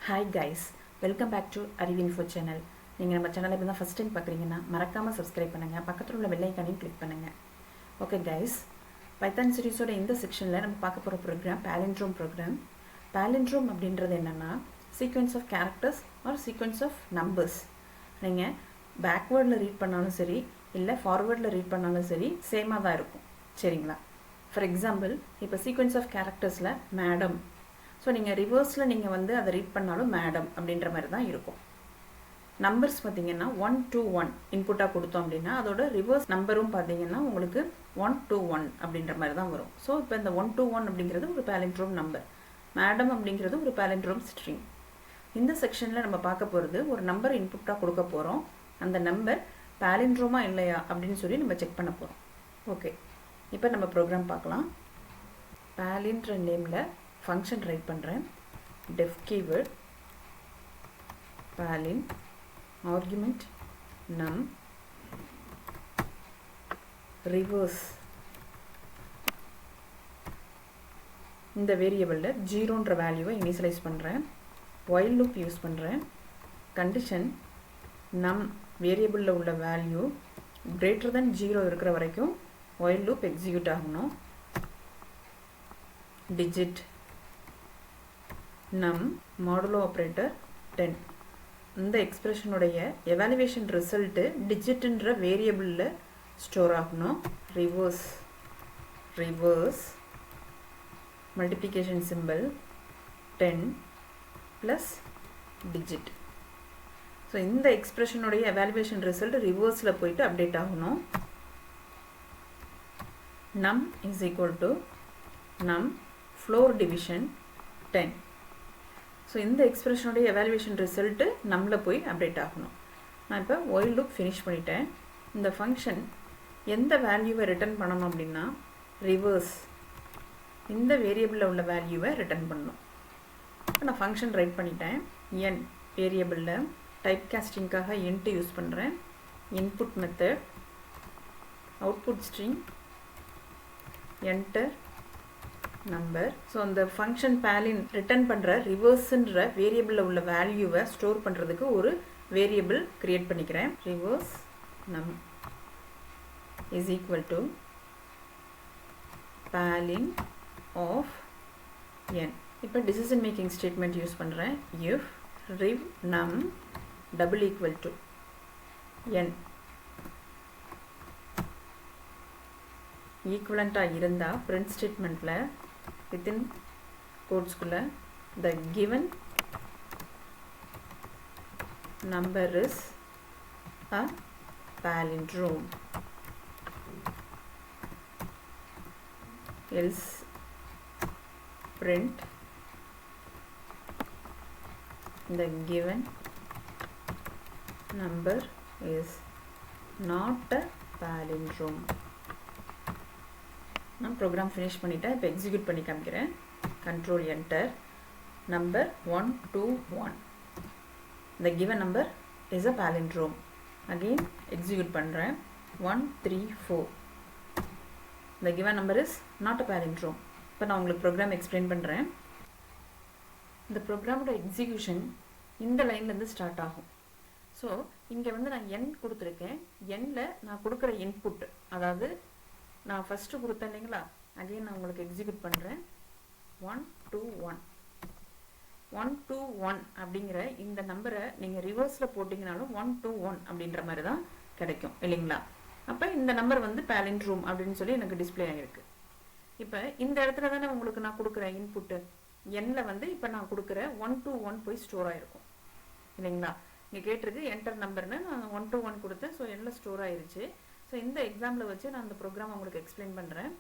Hi guys, welcome back to Arivinfo channel. நீங்கள் நம்ம சேனலை இப்போ தான் ஃபஸ்ட் டைம் பார்க்குறீங்கன்னா மறக்காமல் சப்ஸ்கிரைப் பண்ணுங்கள், பக்கத்தில் உள்ள பெல் ஐக்கானையும் கிளிக் பண்ணுங்கள். ஓகே கைஸ், பைத்தான் சீரிஸோட இந்த செக்ஷனில் நம்ம பார்க்க போகிற ப்ரோக்ராம் பாலிண்ட்ரோம் ப்ரோக்ராம். பாலிண்ட்ரோம் அப்படின்றது என்னென்னா sequence of characters or sequence of numbers. நீங்கள் பேக்வேர்டில் ரீட் பண்ணாலும் சரி, இல்லை ஃபார்வேர்டில் ரீட் பண்ணாலும் சரி, சேமாக தான் இருக்கும். சரிங்களா? ஃபார் எக்ஸாம்பிள், இப்போ சீக்வென்ஸ் ஆஃப் கேரக்டர்ஸில் மேடம், ஸோ நீங்கள் ரிவர்ஸில் நீங்கள் வந்து அதை ரீட் பண்ணாலும் மேடம் அப்படின்ற மாதிரி தான் இருக்கும். நம்பர்ஸ் பார்த்தீங்கன்னா 1 to 1 இன்புட்டாக கொடுத்தோம் அப்படின்னா அதோட ரிவர்ஸ் நம்பரும் பார்த்தீங்கன்னா உங்களுக்கு 1 to 1 அப்படின்ற மாதிரி தான் வரும். ஸோ இப்போ இந்த 1 to 1 அப்படிங்கிறது ஒரு பாலிண்ட்ரோம் நம்பர், மேடம் அப்படிங்கிறது ஒரு பாலிண்ட்ரோம் ஸ்ட்ரிங். இந்த செக்ஷனில் நம்ம பார்க்க போகிறது ஒரு நம்பர் இன்புட்டாக கொடுக்க போகிறோம், அந்த நம்பர் பாலிண்ட்ரோமா இல்லையா அப்படின்னு சொல்லி நம்ம செக் பண்ண போகிறோம். ஓகே, இப்போ நம்ம ப்ரோக்ராம் பார்க்கலாம். பாலின்ற நேமில் ஃபங்க்ஷன் ரைட் பண்ணுறேன். Def keyword palin argument num reverse. இந்த வேரியபிளில் 0ன்ற வேல்யூவை இனிஷியலைஸ் பண்ணுறேன். while loop யூஸ் பண்ணுறேன். கண்டிஷன் num வேரியபிளில் உள்ள வேல்யூ greater than 0 இருக்கிற வரைக்கும் while loop எக்ஸிக்யூட் ஆகணும். digit num modulo operator 10. இந்த எக்ஸ்பிரஷனுடைய எவாலுவேஷன் ரிசல்ட்டு டிஜிட்ன்ற வேரியபிளில் ஸ்டோர் ஆகணும். Reverse multiplication simple 10 plus digit. So இந்த எக்ஸ்பிரஷனுடைய எவாலுவேஷன் ரிசல்ட் ரிவர்ஸில் போயிட்டு அப்டேட் ஆகணும். num is equal to num floor division 10. So இந்த எக்ஸ்பிரஷனுடைய எவாலுவேஷன் ரிசல்ட்டு நம்மள போய் அப்டேட் ஆகணும். நான் இப்போ while loop ஃபினிஷ் பண்ணிட்டேன். இந்த ஃபங்க்ஷன் எந்த வேல்யூவை ரிட்டர்ன் பண்ணணும் அப்படின்னா ரிவர்ஸ் இந்த வேரியபிளில் உள்ள வேல்யூவை ரிட்டர்ன் பண்ணணும். இப்போ நான் ஃபங்க்ஷன் ரைட் பண்ணிட்டேன். n வேரியபிளில் டைப் காஸ்டிங்காக int யூஸ் பண்ணுறேன். Input method output string enter number. So அந்த ஃபங்க்ஷன் பாலின் ரிட்டர்ன் பண்ணுற ரிவர்ஸுன்ற வேரியபிளில் உள்ள வேல்யூவை ஸ்டோர் பண்ணுறதுக்கு ஒரு வேரியபிள் க்ரியேட் பண்ணிக்கிறேன். Reverse num is equal to palin of n. இப்போ டிசிஷன் மேக்கிங் ஸ்டேட்மெண்ட் யூஸ் பண்ணுறேன். If riv num double equal to n ஈக்குவலண்ட்டாக இருந்தால் பிரிண்ட் ஸ்டேட்மெண்ட்டில் within கோட்ஸ்குள்ள the given number is a palindrome, else print the given number is not a palindrome. நான் program finish பண்ணிட்டேன். இப்போ execute பண்ணி காமிக்கிறேன். Control enter. நம்பர் 1 2 1. இந்த given number is a palindrome. Again execute பண்ணுறேன். 1 3 4. இந்த given number is not a palindrome. இப்போ நான் உங்களுக்கு ப்ரோக்ராம் எக்ஸ்பிளைன் பண்ணுறேன். இந்த ப்ரோக்ராமோட எக்ஸிக்யூஷன் இந்த லைன்லேருந்து ஸ்டார்ட் ஆகும். ஸோ இங்கே வந்து நான் n கொடுத்துருக்கேன். n-ல் நான் கொடுக்குற இன்புட், அதாவது நான் ஃபஸ்ட்டு கொடுத்தேன் இல்லைங்களா, அகெயின் நான் உங்களுக்கு எக்ஸிக்யூட் பண்ணுறேன். 1 2 1 1 2 1 அப்படிங்கிற இந்த நம்பரை நீங்கள் ரிவர்ஸில் போட்டிங்கனாலும் 1 2 1 அப்படின்ற மாதிரி தான் கிடைக்கும் இல்லைங்களா. அப்போ இந்த நம்பர் வந்து பாலிண்ட்ரோம் அப்படின்னு சொல்லி எனக்கு டிஸ்பிளே ஆகிருக்கு. இப்போ இந்த இடத்துல தானே உங்களுக்கு நான் கொடுக்குற இன்புட்டு n-ல் வந்து இப்போ நான் கொடுக்குற 1 2 1 போய் ஸ்டோர் ஆகிருக்கும் இல்லைங்களா. இங்கே கேட்டிருக்கு என்டர் நம்பர்னு, நான் 1 2 1 கொடுத்தேன். ஸோ n-ல் ஸ்டோர் ஆயிருச்சு. ஸோ இந்த எக்ஸாம்பிளை வச்சு நான் இந்த ப்ரோக்ராம் உங்களுக்கு எக்ஸ்பிளைன் பண்ணுறேன்.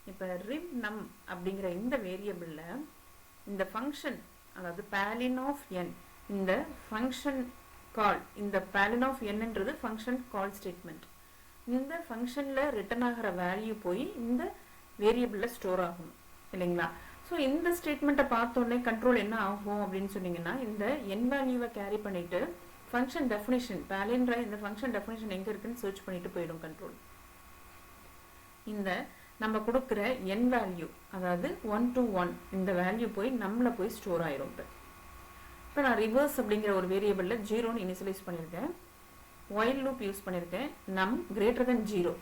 இப்போ riv num அப்படிங்கிற இந்த வேரியபிளில் இந்த ஃபங்க்ஷன், அதாவது பாலின் ஆஃப் n, இந்த ஃபங்க்ஷன் கால், இந்த பாலின் ஆஃப் nன்றது ஃபங்க்ஷன் கால் ஸ்டேட்மெண்ட். இந்த ஃபங்க்ஷனில் ரிட்டர்ன் ஆகிற வேல்யூ போய் இந்த வேரியபிளில் ஸ்டோர் ஆகணும் இல்லைங்களா. ஸோ இந்த ஸ்டேட்மெண்ட்டை பார்த்தோன்னே கண்ட்ரோல் என்ன ஆகும் அப்படின்னு சொன்னீங்கன்னா, இந்த n வேல்யூவை கேரி பண்ணிவிட்டு ஃபங்க்ஷன் டெஃபினிஷன், பாலின்ற இந்த ஃபங்க்ஷன் டெஃபினிஷன் எங்கே இருக்குன்னு சர்ச் பண்ணிட்டு போயிடும் கண்ட்ரோல். இந்த நம்ம கொடுக்குற n வேல்யூ, அதாவது 1 to 1 இந்த வேல்யூ போய் நம்மள போய் ஸ்டோர் ஆயிரும். இப்போ நான் ரிவர்ஸ் அப்படிங்கிற ஒரு வேரியபிளில் 0ன்னு இனிஷியலைஸ் பண்ணியிருக்கேன். ஒயில் லூப் யூஸ் பண்ணியிருக்கேன். நம் கிரேட்டர் தென் 0.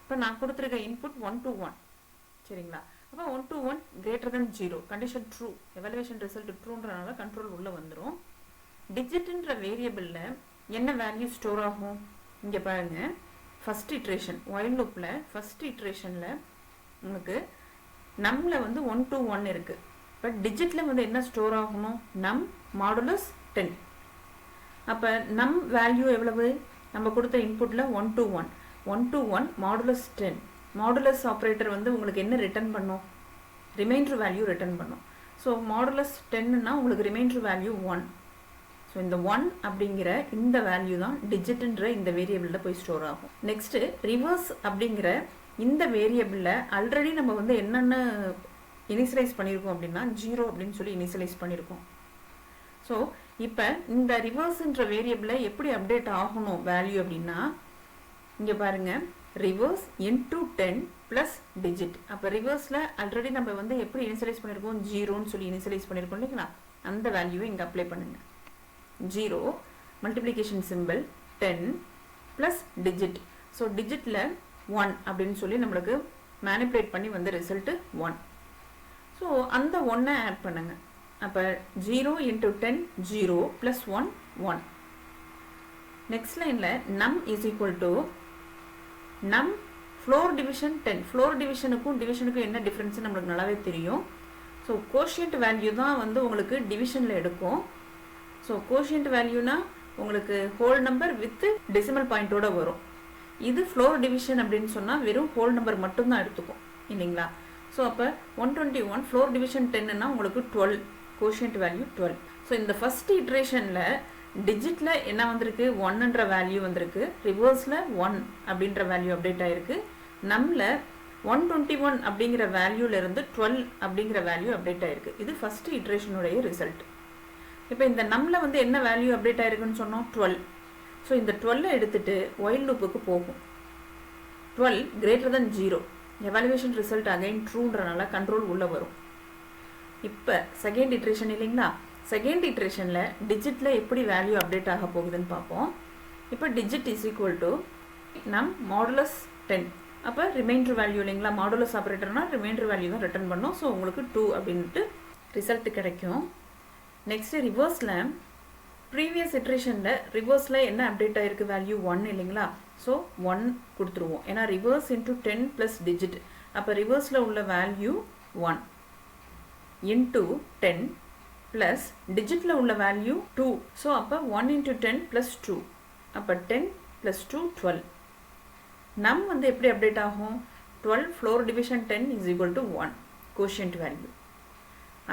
இப்போ நான் கொடுத்துருக்க இன்புட் 1 to 1. சரிங்களா? அப்போ 1 to 1 greater than 0 condition true, evaluation result ட்ரூன்றனால கண்ட்ரோல் உள்ளே வந்துடும். டிஜிட்ன்ற வேரியபிளில் என்ன வேல்யூ ஸ்டோர் ஆகும்? இங்கே பாருங்க, ஃபர்ஸ்ட் இட்ரேஷன் ஒயில் லூப்பில் ஃபர்ஸ்ட் இட்ரேஷனில் உங்களுக்கு நம்மில் வந்து 1 to 1 இருக்குது. பட் டிஜிட்டில் வந்து என்ன ஸ்டோர் ஆகணும்? நம் மாடுலஸ் 10. அப்போ நம் வேல்யூ எவ்வளவு? நம்ம கொடுத்த இன்புட்டில் 1 to 1. 1 to 1 modulus 10. Modulus operator வந்து உங்களுக்கு என்ன ரிட்டர்ன் பண்ணும்? ரிமைண்டர் வேல்யூ ரிட்டர்ன் பண்ணும். ஸோ மாடுலஸ் 10ன்னா உங்களுக்கு ரிமைண்டர் வேல்யூ 1. ஸோ இந்த 1 அப்படிங்கிற இந்த வேல்யூ தான் டிஜிட்ன்ற இந்த வேரியபிளில் போய் ஸ்டோர் ஆகும். நெக்ஸ்ட்டு ரிவர்ஸ் அப்படிங்கிற இந்த வேரியபிளில் ஆல்ரெடி நம்ம வந்து என்னென்ன இனிஷியலைஸ் பண்ணியிருக்கோம் அப்படின்னா 0 அப்படின்னு சொல்லி இனிஷியலைஸ் பண்ணியிருக்கோம். ஸோ இப்போ இந்த ரிவர்ஸ்ன்ற வேரியபிளை எப்படி அப்டேட் ஆகணும் வேல்யூ அப்படின்னா, இங்கே பாருங்க, ரிவர்ஸ் இன்டூ 10 ப்ளஸ் டிஜிட். அப்போ ரிவர்ஸில் ஆல்ரெடி நம்ம வந்து எப்படி இனிஷியலைஸ் பண்ணியிருக்கோம்? 0ன்னு சொல்லி இனிஷியலைஸ் பண்ணியிருக்கோம் இல்லைங்களா? அந்த வேல்யூவை இங்கே அப்ளை பண்ணுங்க. 0 multiplication simple 10 plus digit. So டிஜிட்டில் 1 அப்படின்னு சொல்லி நம்மளுக்கு மேனிப்புலேட் பண்ணி வந்த ரிசல்ட்டு 1. ஸோ அந்த 1 ஆட் பண்ணுங்க. அப்போ 0 into 10 0 plus 1 1. நெக்ஸ்ட் லைனில் நம் இஸ் ஈக்குவல் டு நம் ஃப்ளோர் டிவிஷன் 10. ஃப்ளோர் டிவிஷனுக்கும் டிவிஷனுக்கும் என்ன டிஃப்ரென்ஸ் நம்மளுக்கு நல்லாவே தெரியும். ஸோ கோஷியன்ட் வேல்யூ தான் வந்து உங்களுக்கு டிவிஷனில் எடுக்கும். ஸோ கோஷியன்ட் வேல்யூனா உங்களுக்கு ஹோல் நம்பர் வித் டெசிமல் பாயிண்டோட வரும். இது ஃப்ளோர் டிவிஷன் அப்படின்னு சொன்னால் வெறும் ஹோல் நம்பர் மட்டும்தான் எடுத்துக்கும் இல்லைங்களா? ஸோ அப்போ 121 ஃப்ளோர் டிவிஷன் 10ன்னா உங்களுக்கு 12, கோஷியன்ட் வேல்யூ 12. ஸோ இந்த ஃபர்ஸ்ட் இட்ரேஷனில் டிஜிட்டில் என்ன வந்திருக்கு? 1ன்ற வேல்யூ வந்திருக்கு. ரிவர்ஸில் 1 அப்படின்ற வேல்யூ அப்டேட் ஆகிருக்கு. நம்மில் 121 அப்படிங்கிற வேல்யூலேருந்து 12 அப்படிங்கிற வேல்யூ அப்டேட் ஆகிருக்கு. இது ஃபர்ஸ்ட் இட்ரேஷனுடைய ரிசல்ட். இப்போ இந்த நம்மில் வந்து என்ன வேல்யூ அப்டேட் ஆகிருக்குன்னு சொன்னோம்? 12. ஸோ இந்த 12 எடுத்துகிட்டு ஒயில் லூப்புக்கு போகும். 12 greater than 0, evaluation result again ட்ரூன்றனால கண்ட்ரோல் உள்ளே வரும். இப்போ செகண்ட் இட்ரேஷன் இல்லைங்களா? செகண்ட் இட்ரேஷனில் டிஜிட்டில் எப்படி வேல்யூ அப்டேட் ஆக போகுதுன்னு பார்ப்போம். இப்போ digit is equal to num modulus 10. அப்போ ரிமைண்டர் வேல்யூ இல்லைங்களா? மாடுலஸ் ஆப்ரேட்டர்னா ரிமைண்டர் வேல்யூ தான் ரிட்டர்ன் பண்ணோம். ஸோ உங்களுக்கு 2 அப்படின்ட்டு ரிசல்ட் கிடைக்கும். நெக்ஸ்ட்டு ரிவர்ஸில் ப்ரீவியஸ் இட்ரேஷனில் ரிவர்ஸில் என்ன அப்டேட் ஆகிருக்கு? வேல்யூ 1 இல்லைங்களா? ஸோ 1 கொடுத்துருவோம். ஏன்னா ரிவர்ஸ் இன்டூ 10 ப்ளஸ் டிஜிட். அப்போ ரிவர்ஸில் உள்ள வேல்யூ 1 இன்டூ 10 ப்ளஸ் டிஜிட்டில் உள்ள வேல்யூ 2. ஸோ அப்போ 1 into 10 ப்ளஸ் 2. அப்போ 10 ப்ளஸ் 2 12. நம் வந்து எப்படி அப்டேட் ஆகும்? 12 floor division 10 is equal to 1 quotient value.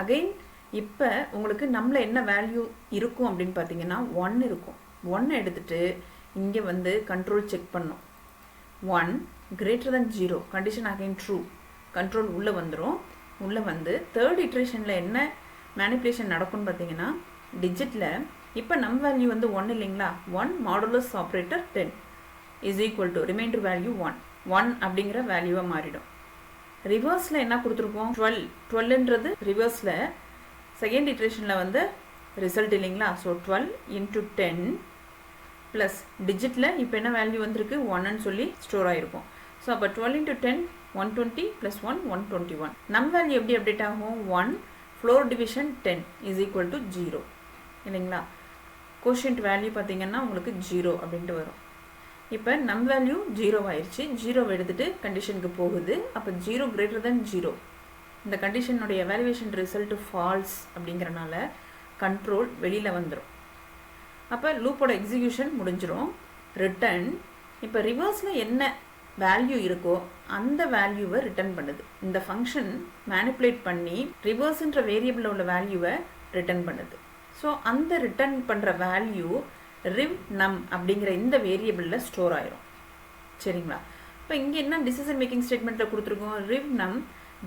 Again இப்போ உங்களுக்கு நம்மள என்ன வேல்யூ இருக்கும் அப்படின்னு பார்த்தீங்கன்னா 1 இருக்கும். 1 எடுத்துகிட்டு இங்கே வந்து கண்ட்ரோல் செக் பண்ணோம். 1 greater than 0 condition again true, control உள்ளே வந்துடும். உள்ளே வந்து தேர்ட் இட்ரேஷனில் என்ன மேனிப்புலேஷன் நடக்கும்னு பார்த்தீங்கன்னா, டிஜிட்டில் இப்போ நம் வேல்யூ வந்து 1 இல்லைங்களா? 1 modulus operator 10 is equal to reminder value 1 அப்படிங்கிற வேல்யூவாக மாறிடும். ரிவர்ஸில் என்ன கொடுத்துருக்கோம்? 12ன்றது ரிவர்ஸில் செகண்ட் இட்ரேஷனில் வந்து ரிசல்ட் இல்லைங்களா? ஸோ 12 into 10 ப்ளஸ் டிஜிட்டில் இப்போ என்ன வேல்யூ வந்திருக்கு? 1ன்னு சொல்லி ஸ்டோர் ஆகிருக்கும். ஸோ அப்போ 12 into 10 120 ப்ளஸ் 1 121. நம் வேல்யூ எப்படி அப்டேட் ஆகும்? 1 floor division 10 is equal to 0 இல்லைங்களா? கோஷியன்ட் வேல்யூ பார்த்தீங்கன்னா உங்களுக்கு 0 அப்படின்ட்டு வரும். இப்போ நம் வேல்யூ 0 ஆயிடுச்சு. 0 எடுத்துகிட்டு கண்டிஷனுக்கு போகுது. அப்போ 0 கிரேட்டர் தென் 0. இந்த கண்டிஷனுடைய எவாலுவேஷன் ரிசல்ட் ஃபால்ஸ் அப்படிங்கிறனால கண்ட்ரோல் வெளியில் வந்துடும். அப்போ லூப்போட எக்ஸிக்யூஷன் முடிஞ்சிடும். ரிட்டர்ன் இப்போ ரிவர்ஸில் என்ன வேல்யூ இருக்கோ அந்த வேல்யூவை ரிட்டர்ன் பண்ணுது. இந்த ஃபங்க்ஷன் மேனிப்புலேட் பண்ணி ரிவர்ஸ்ன்ற வேரியபிளில் உள்ள வேல்யூவை ரிட்டர்ன் பண்ணுது. ஸோ அந்த ரிட்டர்ன் பண்ணுற வேல்யூ ரிவ் நம் அப்படிங்கிற இந்த வேரியபிளில் ஸ்டோர் ஆயிரும். சரிங்களா? இப்போ இங்கே என்ன டிசிஷன் மேக்கிங் ஸ்டேட்மெண்ட்டில் கொடுத்துருக்கோம்? ரிவ் நம்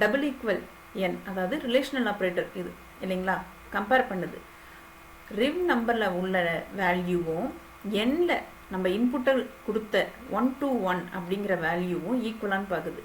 டபுள் ஈக்குவல் என், அதாவது ரிலேஷனல் ஆப்ரேட்டர் இது இல்லைங்களா? கம்பேர் பண்ணுது. ரிவ் நம்பரில் உள்ள வேல்யூவும் எண்ணில் நம்ம இன்புட்டை கொடுத்த 1 to 1 அப்படிங்கிற வேல்யூவும் ஈக்குவலான்னு பார்க்குது.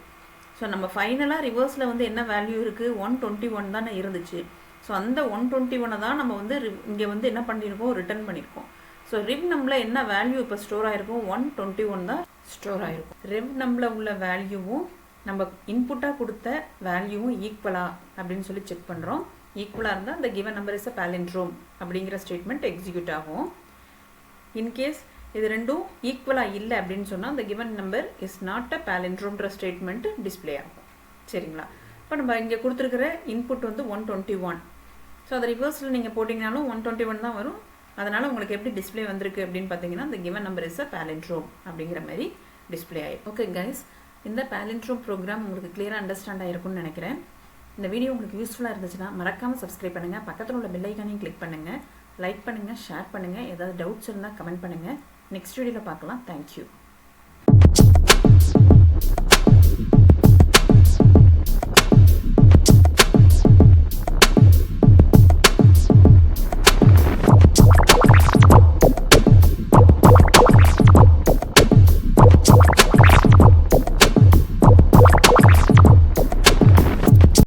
ஸோ நம்ம ஃபைனலாக ரிவர்ஸில் வந்து என்ன வேல்யூ இருக்குது? 121 தானே இருந்துச்சு. ஸோ அந்த 121 தான் நம்ம வந்து இங்கே வந்து என்ன பண்ணியிருக்கோம், ரிட்டர்ன் பண்ணியிருக்கோம். ஸோ ரிவ் நம்பரில் என்ன வேல்யூ இப்போ ஸ்டோர் ஆகிருக்கும், 121 தான் ஸ்டோர் ஆகிருக்கும். ரிவ் நம்பரில் உள்ள வேல்யூவும் நம்ம இன்புட்டாக கொடுத்த வேல்யூவும் ஈக்குவலா அப்படின்னு சொல்லி செக் பண்ணுறோம். ஈக்குவலாக இருந்தால் இந்த given number is a palindrome அப்படிங்கிற ஸ்டேட்மெண்ட் எக்ஸிக்யூட் ஆகும். இன்கேஸ் இது ரெண்டும் ஈக்குவலாக இல்லை அப்படின்னு சொன்னால் the given number is not a palindromeன்ற ஸ்டேட்மெண்ட் டிஸ்பிளே ஆகும். சரிங்களா? இப்போ நம்ம இங்கே கொடுத்துருக்கிற இன்புட் வந்து 121. ஸோ அதை ரிவர்ஸில் நீங்கள் போட்டிங்கனாலும் 121 தான் வரும். அதனால் உங்களுக்கு எப்படி டிஸ்பிளே வந்திருக்கு அப்படின்னு பார்த்தீங்கன்னா the given number is a palindrome அப்படிங்கிற மாதிரி டிஸ்பிளே ஆகிடும். ஓகே கைஸ், இந்த palindrome ப்ரோக்ராம் உங்களுக்கு கிளியராக அண்டர்ஸ்டாண்ட் ஆகிருக்கும்னு நினைக்கிறேன். இந்த வீடியோ உங்களுக்கு யூஸ்ஃபுல்லாக இருந்துச்சுன்னா மறக்காமல் சப்ஸ்கிரைப் பண்ணுங்கள், பக்கத்தில் உள்ள பெல் ஐக்கானையும் கிளிக் பண்ணுங்கள், லைக் பண்ணுங்கள், ஷேர் பண்ணுங்கள், ஏதாவது டவுட்ஸ் இருந்தால் கமெண்ட் பண்ணுங்கள். நெக்ஸ்ட் வீடியோவில் பார்க்கலாம். தேங்க்யூ.